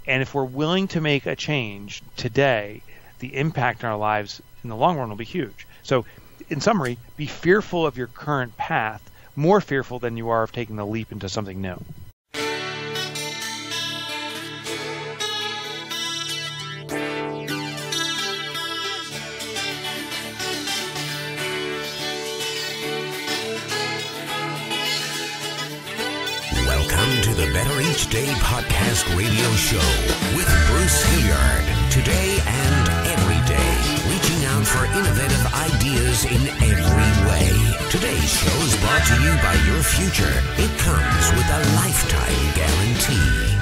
And if we're willing to make a change today, the impact on our lives in the long run will be huge. So in summary, be fearful of your current path, more fearful than you are of taking the leap into something new. Welcome to the Better Each Day podcast radio show with Bruce Hilliard. Today and every day, reaching out for innovative ideas in every way. Today's show is brought to you by your future. It comes with a lifetime guarantee.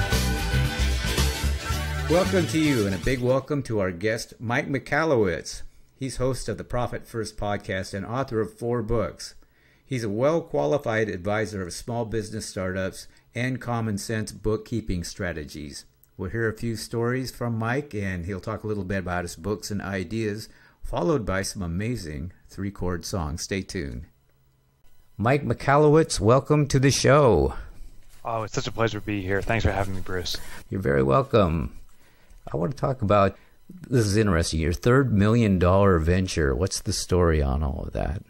Welcome to you, and a big welcome to our guest, Mike Michalowicz. He's host of the Profit First podcast and author of 4 books. He's a well-qualified advisor of small business startups and common sense bookkeeping strategies. We'll hear a few stories from Mike, and he'll talk a little bit about his books and ideas, followed by some amazing 3-chord songs. Stay tuned. Mike Michalowicz, welcome to the show. Oh, it's such a pleasure to be here. Thanks for having me, Bruce. You're very welcome. I want to talk about, this is interesting, your $3 million venture. What's the story on all of that?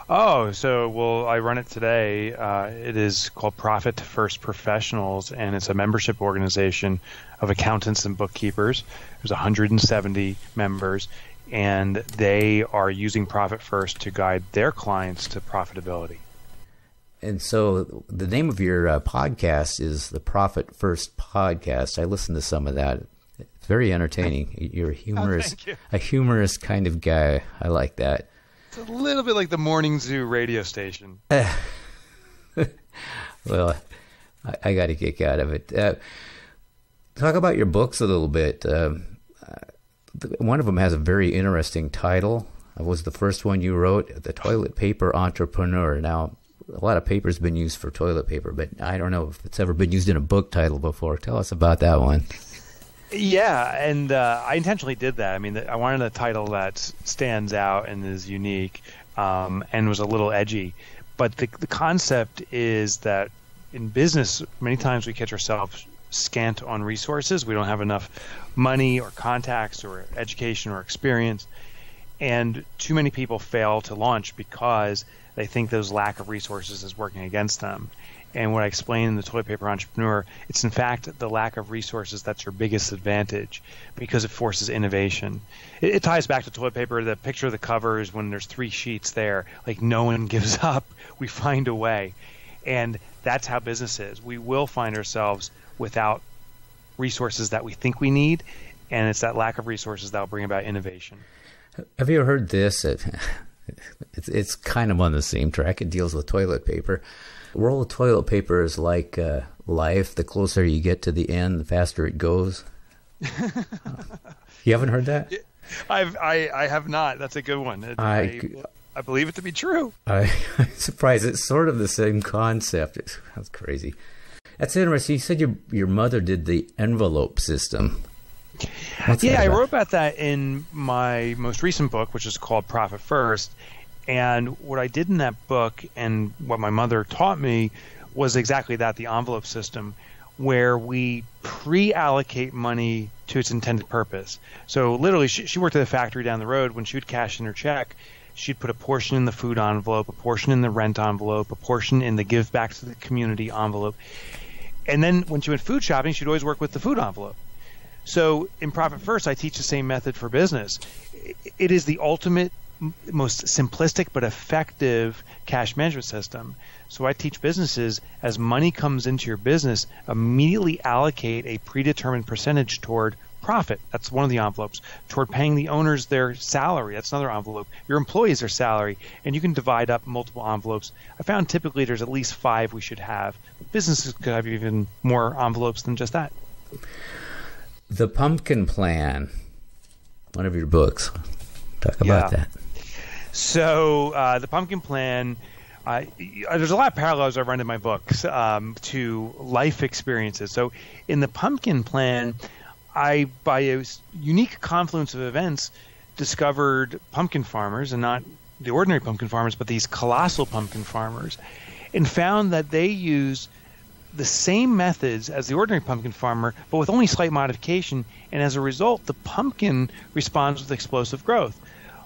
Oh, so, I run it today. It is called Profit First Professionals, and it's a membership organization of accountants and bookkeepers. There's 170 members, and they are using Profit First to guide their clients to profitability. And so the name of your podcast is the Profit First Podcast. I listened to some of that. It's very entertaining. You're a humorous, a humorous kind of guy. I like that. It's a little bit like the Morning Zoo radio station. Well, I got a kick out of it. Talk about your books a little bit. One of them has a very interesting title. It was the first one you wrote, The Toilet Paper Entrepreneur. Now, a lot of paper's been used for toilet paper, but I don't know if it's ever been used in a book title before. Tell us about that one. Yeah, and I intentionally did that. I mean, I wanted a title that stands out and is unique and was a little edgy. But the concept is that in business, many times we catch ourselves scant on resources. We don't have enough money or contacts or education or experience. And too many people fail to launch because they think those lack of resources is working against them. And what I explain in the Toilet Paper Entrepreneur, it's in fact the lack of resources that's your biggest advantage because it forces innovation. It ties back to toilet paper. The picture of the cover is when there's 3 sheets there, like no one gives up. We find a way. And that's how business is. We will find ourselves without resources that we think we need, and it's that lack of resources that will bring about innovation. Have you ever heard this? It's kind of on the same track. It deals with toilet paper. A roll of toilet paper is like life. The closer you get to the end, the faster it goes. You haven't heard that? I have not. That's a good one. I believe it to be true. I'm surprised. It's sort of the same concept. That's crazy. That's interesting. You said your mother did the envelope system. Yeah, I wrote about that in my most recent book, which is called Profit First. And what I did in that book and what my mother taught me was exactly that, the envelope system, where we pre-allocate money to its intended purpose. So literally, she worked at a factory down the road. When she would cash in her check, she'd put a portion in the food envelope, a portion in the rent envelope, a portion in the give back to the community envelope. And then when she went food shopping, she'd always work with the food envelope. So in Profit First, I teach the same method for business. It is the ultimate, most simplistic but effective cash management system. So I teach businesses, as money comes into your business, immediately allocate a predetermined percentage toward profit. That's one of the envelopes. Toward paying the owners their salary. That's another envelope. Your employees their salary. And you can divide up multiple envelopes. I found typically there's at least 5 we should have. Businesses could have even more envelopes than just that. The Pumpkin Plan, one of your books. Talk about that. So the Pumpkin Plan, there's a lot of parallels I run in my books to life experiences. So in the Pumpkin Plan, I, by a unique confluence of events, discovered pumpkin farmers, and not the ordinary pumpkin farmers, but these colossal pumpkin farmers, and found that they use the same methods as the ordinary pumpkin farmer, but with only slight modification, and as a result, the pumpkin responds with explosive growth.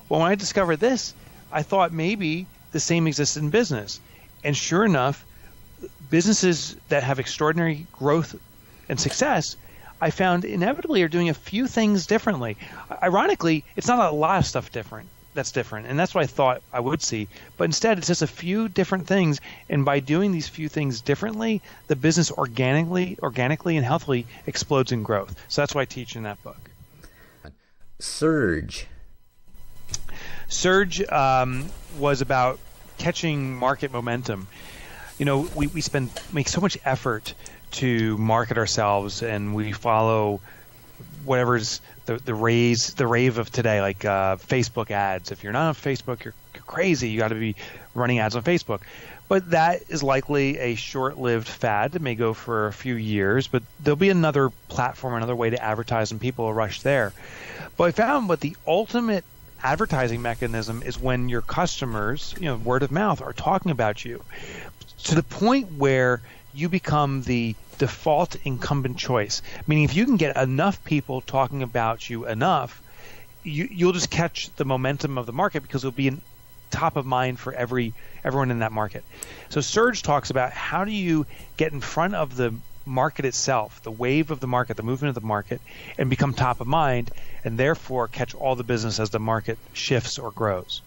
Well, when I discovered this, I thought maybe the same exists in business. And sure enough, businesses that have extraordinary growth and success, I found inevitably are doing a few things differently. Ironically, it's not a lot of stuff that's different, and that's what I thought I would see. But instead, it's just a few different things, and by doing these few things differently, the business organically and healthily explodes in growth. So that's what I teach in that book. Surge was about catching market momentum. You know, we make so much effort to market ourselves, and we follow whatever's the rave of today, like Facebook ads. If you're not on Facebook, you're crazy. You got to be running ads on Facebook. But that is likely a short-lived fad. It may go for a few years, but there'll be another platform, another way to advertise, and people will rush there. But I found what the ultimate advertising mechanism is when your customers, word of mouth, are talking about you to the point where you become the default incumbent choice. Meaning, if you can get enough people talking about you enough, you'll just catch the momentum of the market because it'll be top of mind for everyone in that market. So Surge talks about how do you get in front of the market itself, the wave of the market, the movement of the market, and become top of mind, and therefore catch all the business as the market shifts or grows.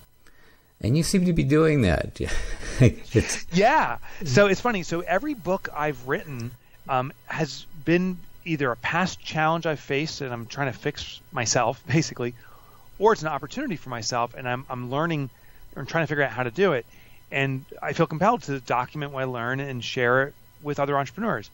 And you seem to be doing that. Yeah. So it's funny. So every book I've written has been either a past challenge I've faced and I'm trying to fix myself, basically, or it's an opportunity for myself and I'm learning or trying to figure out how to do it. And I feel compelled to document what I learn and share it with other entrepreneurs.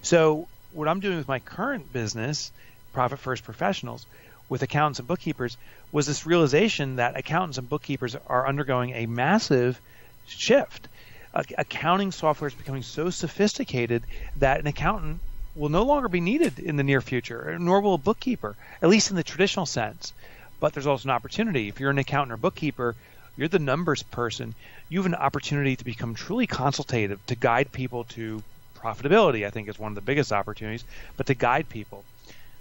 So what I'm doing with my current business, Profit First Professionals, with accountants and bookkeepers, was this realization that accountants and bookkeepers are undergoing a massive shift. Accounting software is becoming so sophisticated that an accountant will no longer be needed in the near future, nor will a bookkeeper, at least in the traditional sense. But there's also an opportunity. If you're an accountant or bookkeeper, you're the numbers person. You have an opportunity to become truly consultative, to guide people to profitability, I think is one of the biggest opportunities, but to guide people.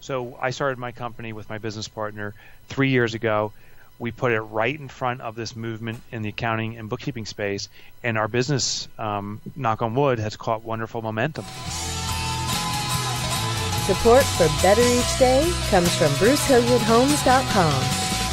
So I started my company with my business partner 3 years ago. We put it right in front of this movement in the accounting and bookkeeping space, and our business, knock on wood, has caught wonderful momentum. Support for Better Each Day comes from BruceHilliardHomes.com.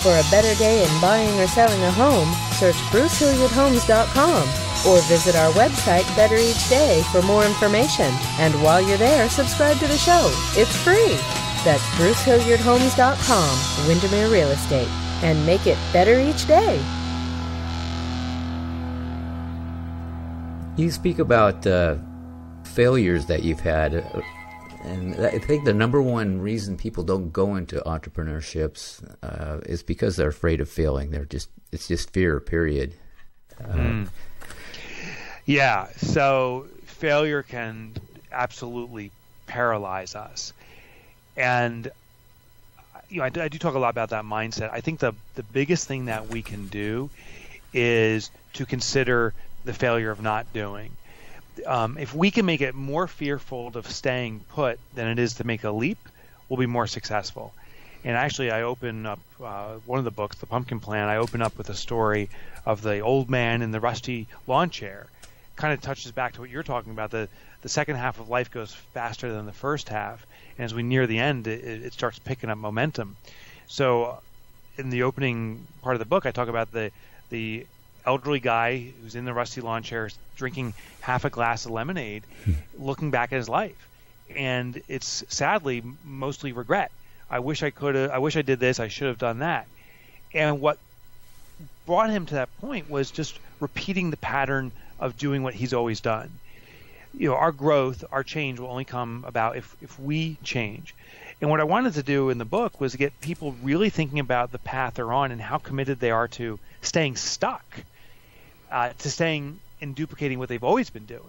For a better day in buying or selling a home, search BruceHilliardHomes.com or visit our website, Better Each Day, for more information. And while you're there, subscribe to the show. It's free. That's BruceHilliardHomes.com, Windermere Real Estate, and make it better each day. You speak about failures that you've had, and I think the number one reason people don't go into entrepreneurships is because they're afraid of failing. It's just fear, period. Yeah, so failure can absolutely paralyze us. And I do talk a lot about that mindset. I think the biggest thing that we can do is to consider the failure of not doing. If we can make it more fearful of staying put than it is to make a leap, we'll be more successful. And actually, I open up one of the books, The Pumpkin Plan, I open up with a story of the old man in the rusty lawn chair. Kind of touches back to what you're talking about. The second half of life goes faster than the first half. And as we near the end, it starts picking up momentum. So in the opening part of the book, I talk about the elderly guy who's in the rusty lawn chair drinking half a glass of lemonade, looking back at his life. And it's sadly mostly regret. I wish I did this. I should have done that. And what brought him to that point was just repeating the pattern of doing what he's always done. Our growth, our change will only come about if we change. And what I wanted to do in the book was to get people really thinking about the path they're on and how committed they are to staying stuck, to staying and duplicating what they've always been doing.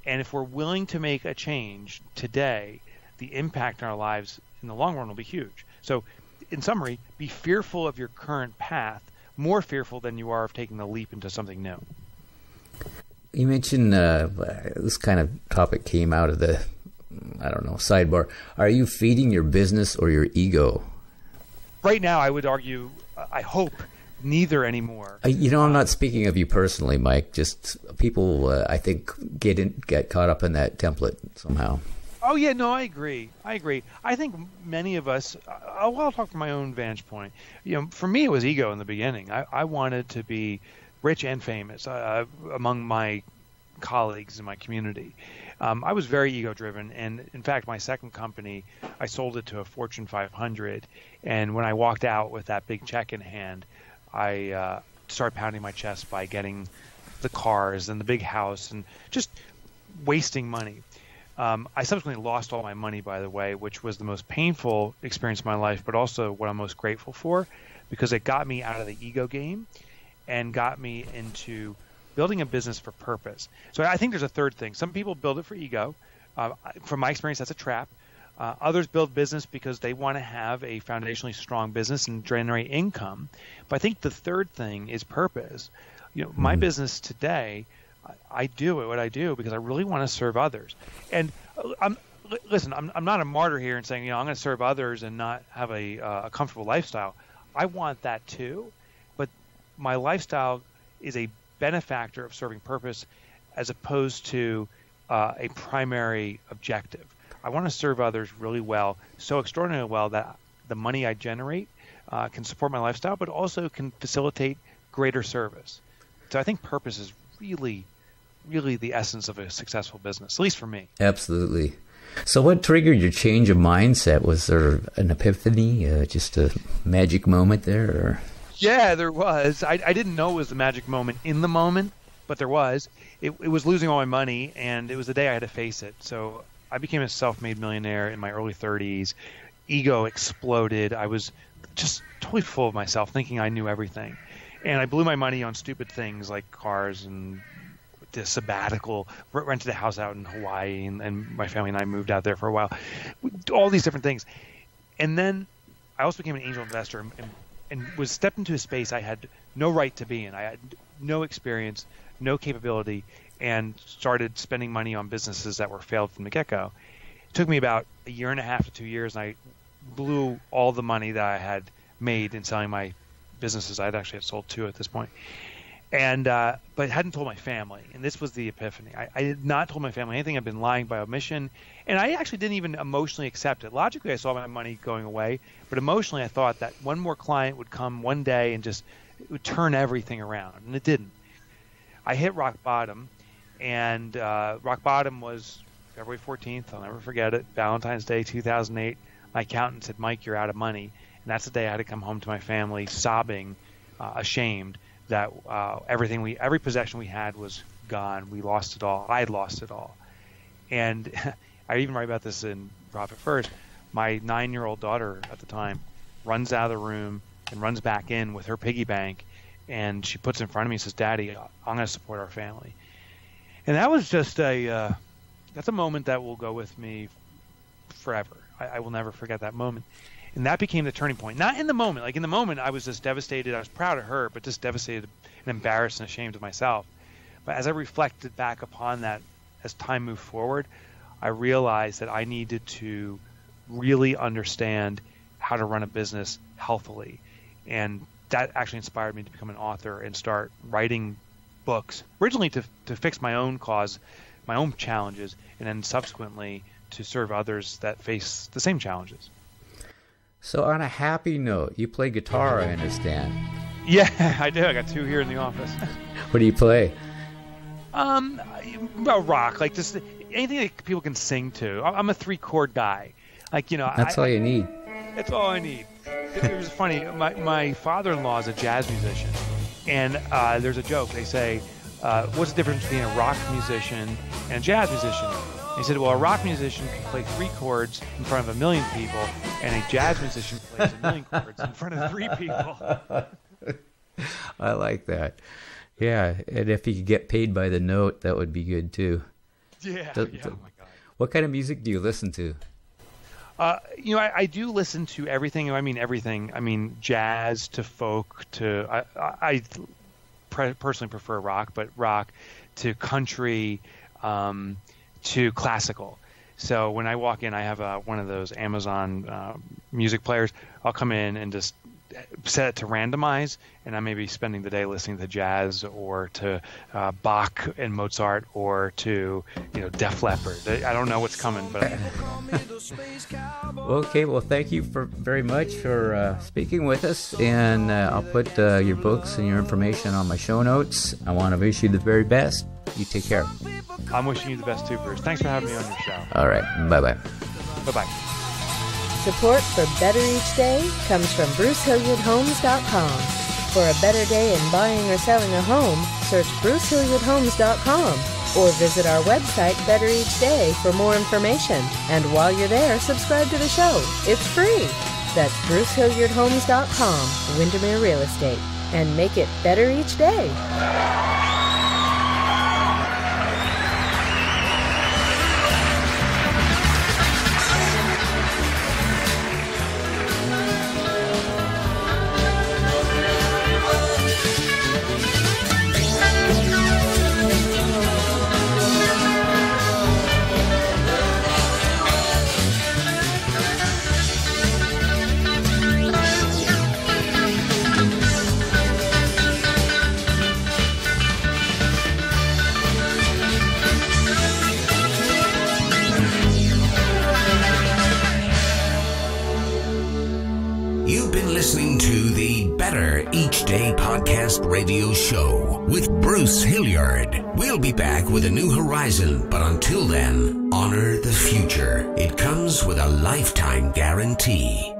And if we're willing to make a change today, the impact on our lives in the long run will be huge. So in summary, be fearful of your current path, more fearful than you are of taking the leap into something new. You mentioned this kind of topic came out of the, I don't know, sidebar. Are you feeding your business or your ego? Right now, I would argue, I hope, neither anymore. I'm not speaking of you personally, Mike. Just people, I think, get caught up in that template somehow. Oh, yeah, no, I agree. I think many of us, I'll talk from my own vantage point. For me, it was ego in the beginning. I wanted to be rich and famous among my colleagues in my community. I was very ego-driven, and in fact, my second company, I sold it to a Fortune 500, and when I walked out with that big check in hand, I started pounding my chest by getting the cars and the big house and just wasting money. I subsequently lost all my money, by the way, which was the most painful experience of my life, but also what I'm most grateful for, because it got me out of the ego game and got me into building a business for purpose. So I think there's a third thing. Some people build it for ego. From my experience, that's a trap. Others build business because they want to have a foundationally strong business and generate income. But I think the third thing is purpose. My business today, I do what I do because I really want to serve others. And I'm not a martyr here and saying, I'm going to serve others and not have a comfortable lifestyle. I want that too. But my lifestyle is a benefactor of serving purpose as opposed to a primary objective. I want to serve others really well, so extraordinarily well that the money I generate can support my lifestyle, but also can facilitate greater service. So I think purpose is really, really the essence of a successful business, at least for me. Absolutely. So what triggered your change of mindset? Was there an epiphany, just a magic moment there? Or? Yeah, there was. I didn't know it was the magic moment in the moment, but there was. It was losing all my money, and it was the day I had to face it. So I became a self-made millionaire in my early 30s. Ego exploded. I was just totally full of myself, thinking I knew everything. And I blew my money on stupid things like cars and the sabbatical, rented a house out in Hawaii, and my family and I moved out there for a while. All these different things. And then I also became an angel investor and was stepped into a space I had no right to be in. I had no experience, no capability, and started spending money on businesses that were failed from the get-go. It took me about a year and a half to 2 years, and I blew all the money that I had made in selling my businesses. I'd actually had sold 2 at this point. And but I hadn't told my family, and this was the epiphany. I had not told my family anything. I'd been lying by omission, and I actually didn't even emotionally accept it. Logically, I saw my money going away, but emotionally, I thought that one more client would come one day and just it would turn everything around, and it didn't. I hit rock bottom, and rock bottom was February 14th. I'll never forget it. Valentine's Day, 2008. My accountant said, "Mike, you're out of money," and that's the day I had to come home to my family, sobbing, ashamed that every possession we had was gone. We lost it all. I had lost it all. And I even write about this in Profit First. My 9-year-old daughter at the time runs out of the room and runs back in with her piggy bank, and she puts it in front of me and says, "Daddy, I'm going to support our family." And that was just that's a moment that will go with me forever. I will never forget that moment. And that became the turning point. Not in the moment. Like in the moment, I was just devastated. I was proud of her, but just devastated and embarrassed and ashamed of myself. But as I reflected back upon that, as time moved forward, I realized that I needed to really understand how to run a business healthily. And that actually inspired me to become an author and start writing books, originally to fix my own cause, my own challenges, and then subsequently to serve others that face the same challenges. So on a happy note, you play guitar, I understand. Yeah, I do. I got 2 here in the office. What do you play? Well, rock, like just anything that people can sing to. I'm a 3-chord guy. Like, That's all you need. That's all I need. It was funny. My father-in-law is a jazz musician, and there's a joke. They say, what's the difference between a rock musician and a jazz musician? He said, well, a rock musician can play 3 chords in front of 1 million people, and a jazz musician plays 1 million chords in front of 3 people. I like that. Yeah, and if you could get paid by the note, that would be good too. Yeah, oh my God. What kind of music do you listen to? I do listen to everything. I mean everything. I mean jazz to folk to. I personally prefer rock, but rock to country to classical. So when I walk in, I have one of those Amazon music players. I'll come in and just set it to randomize, and I may be spending the day listening to jazz or to Bach and Mozart or to Def Leppard. I don't know what's coming, but Okay, well, thank you very much for speaking with us, and I'll put your books and your information on my show notes. I want to wish you the very best. You take care. I'm wishing you the best too, Bruce. Thanks for having me on your show. All right, bye-bye. Bye-bye. Support for Better Each Day comes from BruceHilliardHomes.com. For a better day in buying or selling a home, search BruceHilliardHomes.com or visit our website Better Each Day for more information. And while you're there, subscribe to the show. It's free. That's BruceHilliardHomes.com, Windermere Real Estate. And make it better each day. Listening to the Better Each Day podcast radio show with Bruce Hilliard. We'll be back with a new horizon, but until then, honor the future. It comes with a lifetime guarantee.